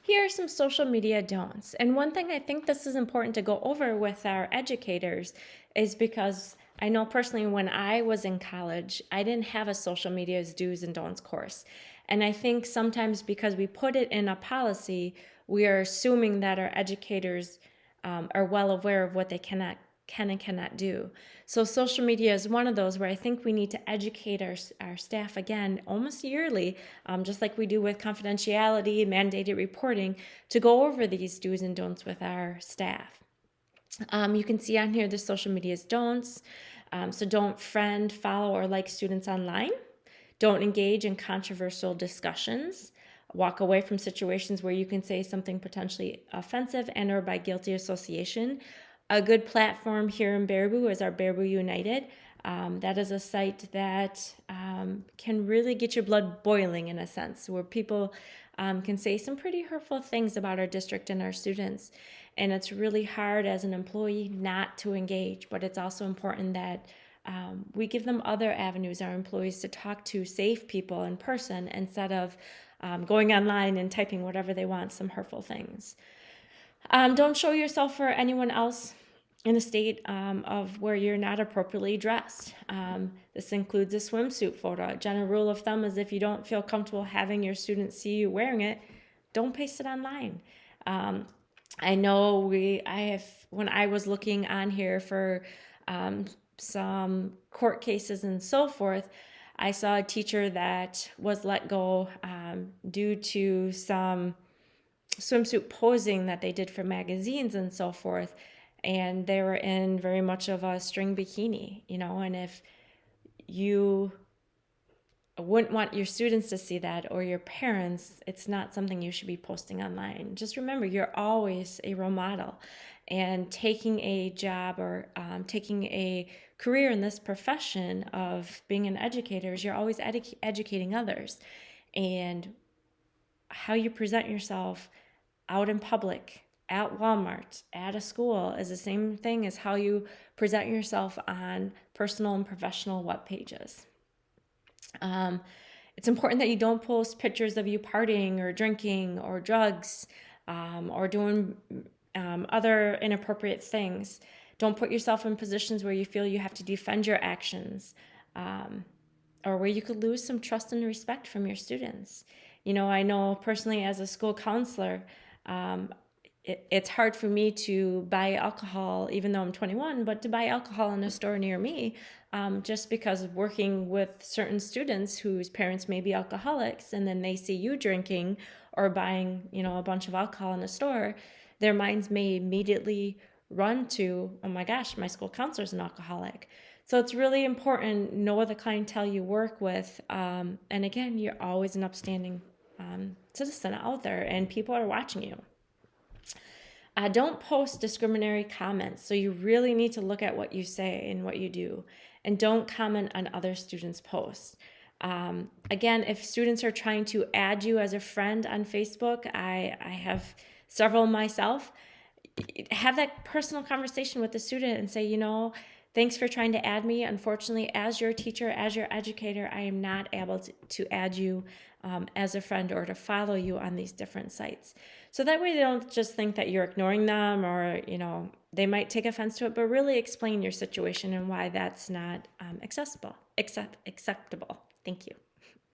Here are some social media don'ts. And one thing I think this is important to go over with our educators is because I know personally when I was in college, I didn't have a social media's do's and don'ts course. And I think sometimes because we put it in a policy, we are assuming that our educators are well aware of what they can and cannot do. So social media is one of those where I think we need to educate our staff again almost yearly, just like we do with confidentiality, mandated reporting, to go over these do's and don'ts with our staff. You can see on here the social media's don'ts. So don't friend, follow, or like students online. Don't engage in controversial discussions. Walk away from situations where you can say something potentially offensive and or by guilty association. A good platform here in Baraboo is our Baraboo United. That is a site that can really get your blood boiling in a sense, where people can say some pretty hurtful things about our district and our students. And it's really hard as an employee not to engage, but it's also important that we give them other avenues, our employees, to talk to safe people in person instead of going online and typing whatever they want, some hurtful things. Don't show yourself for anyone else in a state of where you're not appropriately dressed. This includes a swimsuit photo. A general rule of thumb is if you don't feel comfortable having your students see you wearing it, don't paste it online. I know when I was looking on here for some court cases and so forth, I saw a teacher that was let go due to some swimsuit posing that they did for magazines and so forth. And they were in very much of a string bikini, and if you wouldn't want your students to see that or your parents, it's not something you should be posting online. Just remember, you're always a role model. And taking a job or taking a career in this profession of being an educator is you're always educating others. And how you present yourself out in public, at Walmart, at a school, is the same thing as how you present yourself on personal and professional web pages. It's important that you don't post pictures of you partying or drinking or drugs or doing other inappropriate things. Don't put yourself in positions where you feel you have to defend your actions or where you could lose some trust and respect from your students. I know personally as a school counselor, it's hard for me to buy alcohol, even though I'm 21, but to buy alcohol in a store near me, just because of working with certain students whose parents may be alcoholics, and then they see you drinking or buying, a bunch of alcohol in a store, their minds may immediately run to, oh my gosh, my school counselor's an alcoholic. So it's really important, know the clientele you work with, and again, you're always an upstanding citizen out there, and people are watching you. Don't post discriminatory comments. So you really need to look at what you say and what you do. And don't comment on other students' posts. Again, if students are trying to add you as a friend on Facebook, I have several myself, have that personal conversation with the student and say, thanks for trying to add me. Unfortunately, as your teacher, as your educator, I am not able to add you as a friend or to follow you on these different sites. So that way they don't just think that you're ignoring them or, they might take offense to it, but really explain your situation and why that's not acceptable. Thank you.